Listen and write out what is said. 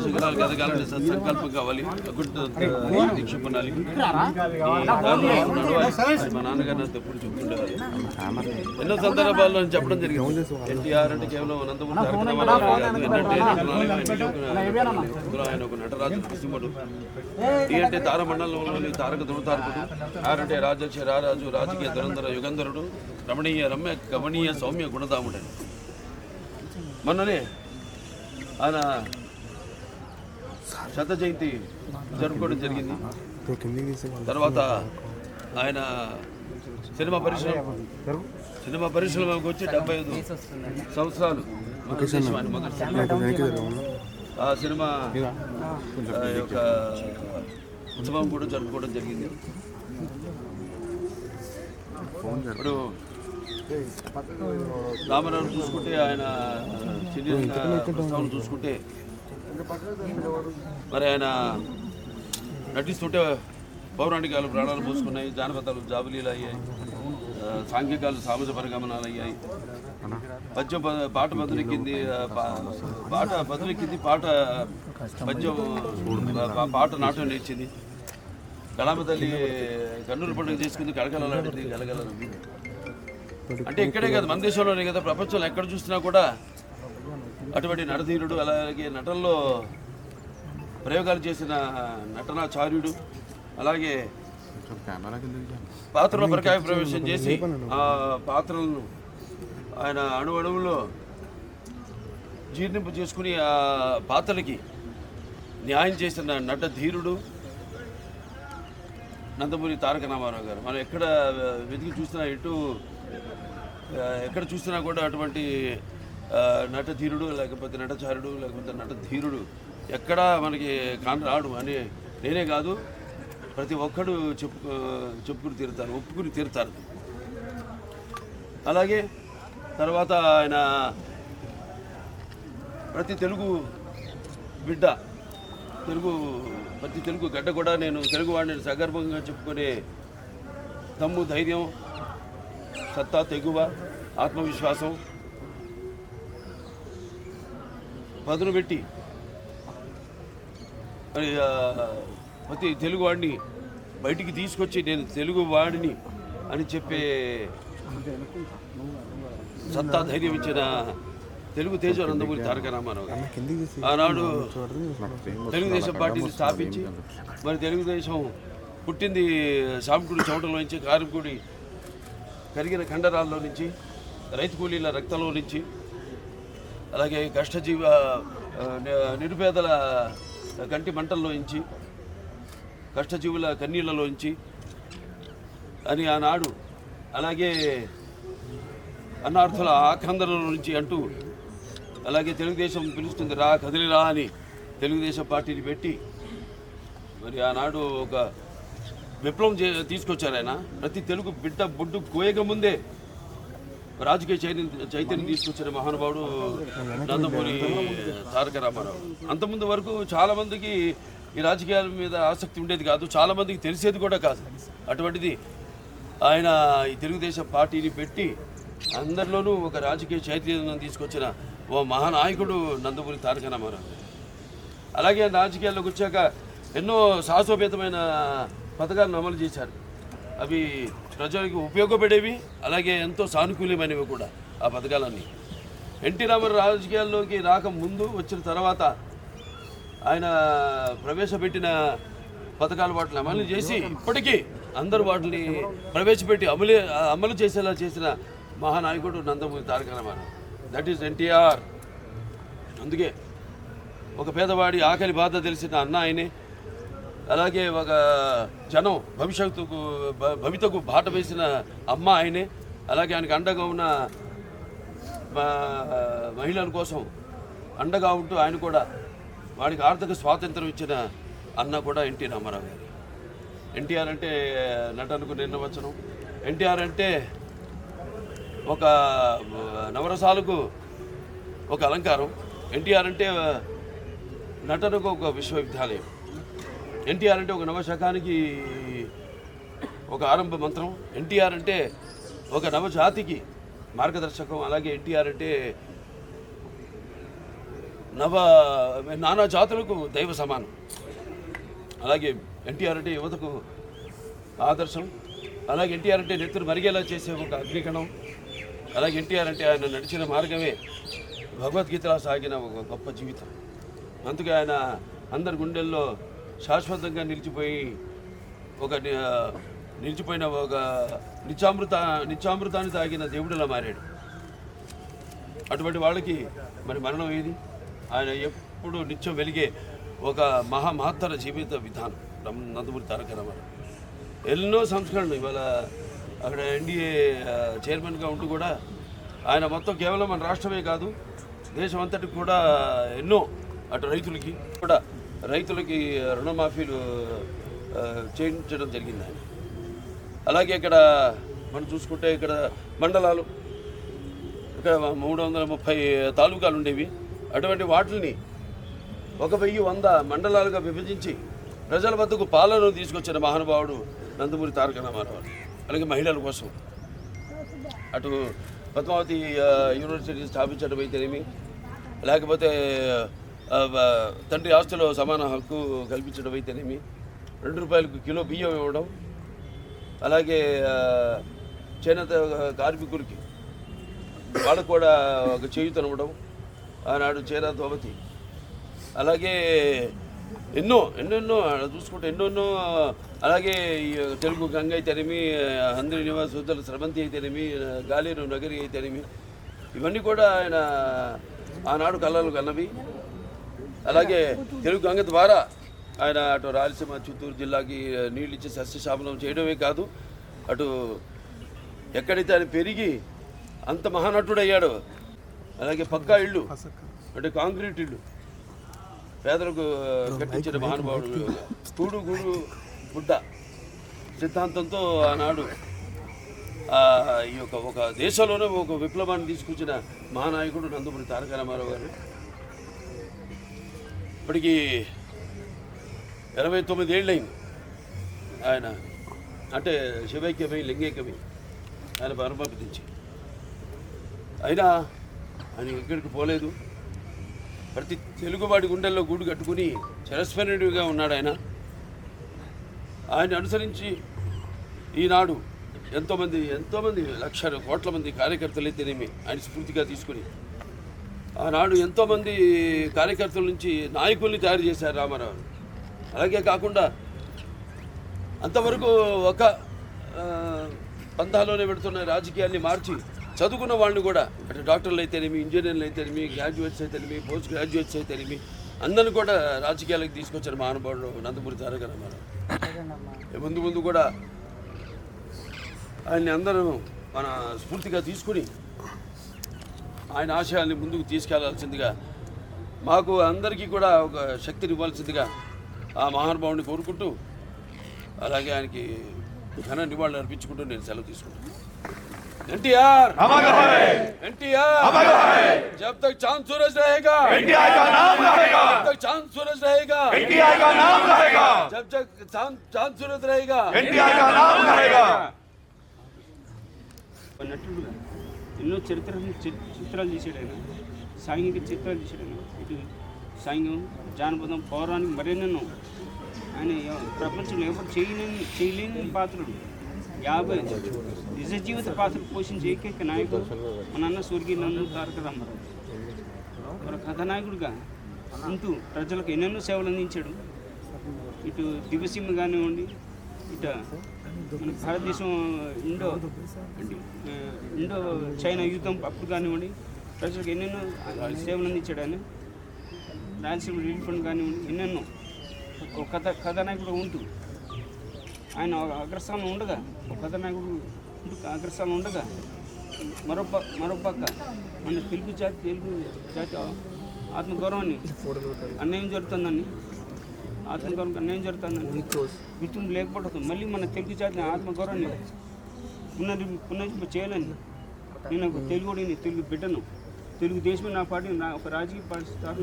శిఖరాలకు ఎదగాలని సత్సంకల్పం కావాలి, దీక్ష పొందాలి. మా నాన్నగారు నాకు ఎప్పుడు చెప్తుండేవారు. ఎన్నో సందర్భాల్లో చెప్పడం జరిగింది. ఎన్టీఆర్ అంటే కేవలం అనంతపురం ఆయన ఒక నటరాజు నరసింహుడు. టీ అంటే తారమండలంలోని తారక ధృవతారకుడు. ఆర్ అంటే రాజర్షి రారాజు, రాజకీయ దురంధర యుగంధరుడు, రమణీయ రమ్య గమనీయ సౌమ్య గుణధాముడు. మొన్ననే ఆయన శత జయంతి జరుపుకోవడం జరిగింది. తర్వాత ఆయన సినిమా పరిశ్రమకు వచ్చి 75 సంవత్సరాలు ఆ సినిమా యొక్క ఉత్సవం కూడా జరుపుకోవడం జరిగింది. ఇప్పుడు రామారావు చూసుకుంటే ఆయన ప్రస్తావన చూసుకుంటే మరి ఆయన నటిస్తుంటే పౌరాణికాలు ప్రాణాలు పోసుకున్నాయి, జానపదాలు జాబులీలు అయ్యాయి, సాంఘికాలు సామాజిక పరిగమనాలు అయ్యాయి, పద్యం పాట బదులెక్కింది, పద్యం పాట నాటం నేర్చింది, కళామ తల్లి కన్నుల పండుగ చేసుకుంది, కళకళలాడింది, గలగలది. అంటే ఇక్కడే కాదు, మన దేశంలోనే కదా, ప్రపంచంలో ఎక్కడ చూసినా కూడా అటువంటి నటధీరుడు, అలాగే నటనలో ప్రయోగాలు చేసిన నటనాచార్యుడు, అలాగే పాత్రలో ప్రకాయ ప్రవేశం చేసి ఆ పాత్రలను ఆయన అణువులో జీర్ణింపు చేసుకుని ఆ పాత్రలకి న్యాయం చేసిన నటధీరుడు నందమూరి తారక రామారావు గారు. మనం ఎక్కడ వెతికి చూసినా ఎక్కడ చూసినా కూడా అటువంటి నటధీరుడు, లేకపోతే నటచారుడు, లేకపోతే నటధీరుడు ఎక్కడా మనకి రాడు అని నేనే కాదు, ప్రతి ఒక్కడు చెప్పుకుని తీరుతారు, ఒప్పుకుని తీరుతారు. అలాగే తర్వాత ఆయన ప్రతి తెలుగు బిడ్డ, ప్రతి తెలుగు గడ్డ కూడా నేను తెలుగువాడిని సగర్భంగా చెప్పుకునే దమ్ము, ధైర్యం, సత్తా, తెగువ, ఆత్మవిశ్వాసం పదును పెట్టి మరి ప్రతి తెలుగువాడిని బయటికి తీసుకొచ్చి నేను తెలుగువాడిని అని చెప్పే సత్తా, ధైర్యం ఇచ్చిన తెలుగు తేజ నందమూరి తారక రామారావు గారు. ఆనాడు తెలుగుదేశం పార్టీని స్థాపించి మరి తెలుగుదేశం పుట్టింది సామికుడి చెమటలో నుంచి, కార్మికుడి కరిగిన కండరాల్లో నుంచి, రైతు కూలీల రక్తంలో నుంచి, అలాగే కష్టజీవ నిరుపేదల కంటి మంటల్లో నుంచి, కష్టజీవుల కన్నీళ్లలోంచి అని ఆనాడు, అలాగే అన్నార్థుల ఆక్రందనల నుంచి అంటూ, అలాగే తెలుగుదేశం పిలుస్తుంది రా కదిలిరా అని తెలుగుదేశం పార్టీని పెట్టి మరి ఆనాడు ఒక విప్లవం తీసుకొచ్చారు ఆయన. ప్రతి తెలుగు బిడ్డ బొడ్డు కోయక ముందే రాజకీయ చైతన్యం తీసుకొచ్చిన మహానుభావుడు నందమూరి తారక రామారావు. అంతకుముందు వరకు చాలామందికి ఈ రాజకీయాల మీద ఆసక్తి ఉండేది కాదు, చాలామందికి తెలిసేది కూడా కాదు. అటువంటిది ఆయన ఈ తెలుగుదేశం పార్టీని పెట్టి అందరిలోనూ ఒక రాజకీయ చైతన్యం తీసుకొచ్చిన ఓ మహానాయకుడు నందమూరి తారక రామారావు. అలాగే రాజకీయాల్లోకి వచ్చాక ఎన్నో సాహసోపేతమైన పథకాలను అమలు చేశారు. అవి ప్రజలకు ఉపయోగపడేవి, అలాగే ఎంతో సానుకూలమైనవి కూడా ఆ పథకాలన్నీ. ఎన్టీ రామారావు రాజకీయాల్లోకి రాకముందు, వచ్చిన తర్వాత ఆయన ప్రవేశపెట్టిన పథకాలు వాటిని అమలు చేసి ఇప్పటికీ అందరూ వాటిని ప్రవేశపెట్టి అమలు చేసేలా చేసిన మహానాయకుడు Nandamuri Taraka Ramarao. That is NTR. అందుకే ఒక పేదవాడి ఆకలి బాధ తెలిసిన అన్న ఆయనే, అలాగే ఒక జనం భవితకు బాట వేసిన అమ్మ ఆయనే, అలాగే ఆయనకు అండగా ఉన్న మహిళల కోసం అండగా ఉంటూ ఆయన కూడా వాడికి ఆర్థిక స్వాతంత్రం ఇచ్చిన అన్న కూడా ఎన్టీ రామారావు గారు. ఎన్టీఆర్ అంటే నటనకు నిర్వచనం. ఎన్టీఆర్ అంటే ఒక నవరసాలకు ఒక అలంకారం. ఎన్టీఆర్ అంటే నటనకు ఒక విశ్వవిద్యాలయం. ఎన్టీఆర్ అంటే ఒక నవశకానికి ఒక ఆరంభ మంత్రం. ఎన్టీఆర్ అంటే ఒక నవజాతికి మార్గదర్శకం. అలాగే ఎన్టీఆర్ అంటే నానా జాతులకు దైవ సమానం. అలాగే ఎన్టీఆర్ అంటే యువతకు ఆదర్శం. అలాగే ఎన్టీఆర్ అంటే నెత్తురు మరిగేలా చేసే ఒక అగ్నికణం. అలాగే ఎన్టీఆర్ అంటే ఆయన నడిచిన మార్గమే భగవద్గీతలా సాగిన ఒక గొప్ప జీవితం. అందుకే ఆయన అందరి గుండెల్లో శాశ్వతంగా నిలిచిపోయిన ఒక నిత్యామృతాన్ని తాగిన దేవుడిలా మారాడు. అటువంటి వాళ్ళకి మరి మరణం ఏది? ఆయన ఎప్పుడు నిత్యం వెలిగే ఒక మహత్తర జీవిత విధానం నందమూరి తారక రామారావు. ఎన్నో సంస్కరణలు. ఇవాళ అక్కడ ఎన్డీఏ చైర్మన్గా ఉంటూ కూడా ఆయన మొత్తం కేవలం మన రాష్ట్రమే కాదు, దేశం అంతటికి కూడా ఎన్నో అటు రైతులకి రుణమాఫీలు చేయించడం జరిగింది ఆయన. అలాగే ఇక్కడ మనం చూసుకుంటే ఇక్కడ మండలాలు, ఇక్కడ 330 తాలూకాలు ఉండేవి. అటువంటి వాటిని 1100 మండలాలుగా విభజించి ప్రజల వద్దకు పాలన తీసుకొచ్చిన మహానుభావుడు నందమూరి తారక రామారావు. అలాగే మహిళల కోసం అటు పద్మావతి యూనివర్సిటీ స్థాపించడం అయితేనేమి, లేకపోతే తండ్రి ఆస్తిలో సమాన హక్కు కల్పించడం అయితేనేమి, 2 రూపాయలకు కిలో బియ్యం ఇవ్వడం, అలాగే చేనేత కార్మికులకి వాళ్ళకు కూడా ఒక చేయూతనివ్వడం, ఆనాడు చేరా దోమతి. అలాగే ఎన్నెన్నో చూసుకుంటే ఎన్నెన్నో. అలాగే తెలుగు గంగ అయితేనేమి, అందరి నివాస ఉద్దల స్రవంతి అయితేనేమి, గాలేరు నగరి అయితేనేమి, ఇవన్నీ కూడా ఆయన ఆనాడు కళలు కన్నవి. అలాగే తెలుగు గంగ ద్వారా ఆయన అటు రాయలసీమ చిత్తూరు జిల్లాకి నీళ్ళు ఇచ్చి సస్యశామలం చేయడమే కాదు, అటు ఎక్కడైతే ఆయన పెరిగి అంత మహానటుడయ్యాడు. అలాగే పక్కా ఇళ్ళు అంటే కాంక్రీట్ ఇళ్ళు పేదలకు కట్టించిన మహానుభావుడు. కూడు గూడు గుడ్డ సిద్ధాంతంతో ఆనాడు ఈ యొక్క ఒక దేశంలోనే ఒక విప్లవాన్ని తీసుకొచ్చిన మహానాయకుడు నందమూరి తారక రామారావు గారు. ఇప్పటికీ 29 ఏళ్ళైంది ఆయన అంటే శివైక్యమై లింగైక్యమై ఆయన పరమపదించి. అయినా ఆయన ఎక్కడికి పోలేదు. ప్రతి తెలుగువాడి గుండెల్లో గూడు కట్టుకుని చిరస్మరణీయుడిగా ఉన్నాడు ఆయన. ఆయన అనుసరించి ఈనాడు ఎంతోమంది లక్షల కోట్ల మంది కార్యకర్తలు అయితేనేమి ఆయన స్ఫూర్తిగా తీసుకుని ఆనాడు ఎంతోమంది కార్యకర్తల నుంచి నాయకుల్ని తయారు చేశారు రామారావు. అలాగే కాకుండా అంతవరకు ఒక పంథాలోనే పెడుతున్న రాజకీయాన్ని మార్చి చదువుకున్న వాళ్ళని కూడా అంటే డాక్టర్లు అయితేనేమి, ఇంజనీర్లు అయితేనేమి, గ్రాడ్యుయేట్స్ అయితేనేమి, పోస్ట్ గ్రాడ్యుయేట్స్ అయితేనేమి అందరిని కూడా రాజకీయాలకు తీసుకొచ్చిన మహానుభావుడు నందమూరి తారక రామారావు. ముందు కూడా ఆయన్ని అందరూ మన స్ఫూర్తిగా తీసుకుని ఆయన ఆశయాల్ని ముందుకు తీసుకెళ్లాల్సిందిగా, మాకు అందరికీ కూడా ఒక శక్తిని ఇవ్వాల్సిందిగా ఆ మహానుభావుని కోరుకుంటూ, అలాగే ఆయనకి ఘన నివాళులు అర్పించుకుంటూ నేను సెలవు తీసుకుంటాను. एनटीआर जब तक चांद सूरज रहेगा एनटीआर का नाम रहेगा, जब तक चांद सूरज रहेगा एनटीआर का नाम रहेगा, जब तक चांद सूरज रहेगा एनटीआर का नाम रहेगा. నటుడుగా ఎన్నో చిత్రాలు తీసాడు ఆయన. సాంఘిక చిత్రాలు తీసాడు ఆయన. ఇటు సాంఘికం, జానపదం, పౌరాణిక మరెన్నెన్నో. ఆయన ప్రపంచంలో ఎవరు చేయలేని పాత్రలు 50 నిజ జీవిత పాత్రలు పోషించే ఏకైక నాయకుడు మన అన్న స్వర్గీయ నందమూరి తారక రామారావు. ఒక కథానాయకుడిగా ఉంటూ ప్రజలకు ఎన్నెన్నో సేవలు అందించాడు. ఇటు దివసీమ కానివ్వండి, ఇటు మన భారతదేశం ఇండో చైనా యుద్ధం అప్పుడు కానివ్వండి, ప్రజలకు ఎన్నెన్నో సేవలు అందించాడు ఆయన. రాయలసీమ రిలీఫ్ ఫండ్ కానివ్వండి, ఎన్నెన్నో ఒక కథానాయకుడు ఉంటూ ఆయన అగ్రస్థానం ఉండగా, ఒక కథానాయకుడు అగ్రస్థానం ఉండగా మరోపక్క మన తెలుగు జాతి ఆత్మగౌరవాన్ని అన్యాయం జరుగుతుందని, ఆత్మగౌరవానికి అన్యాయం జరుగుతుందని గుర్తింపు లేకపోవడం, మళ్ళీ మన తెలుగు జాతి ఆత్మగౌరవాన్ని పునరుద్ధరింప చేయాలని నేను ఒక తెలుగుడిని, తెలుగు బిడ్డను, తెలుగుదేశమే నా పార్టీ, నా ఒక రాజకీయ పార్టీ స్థాపన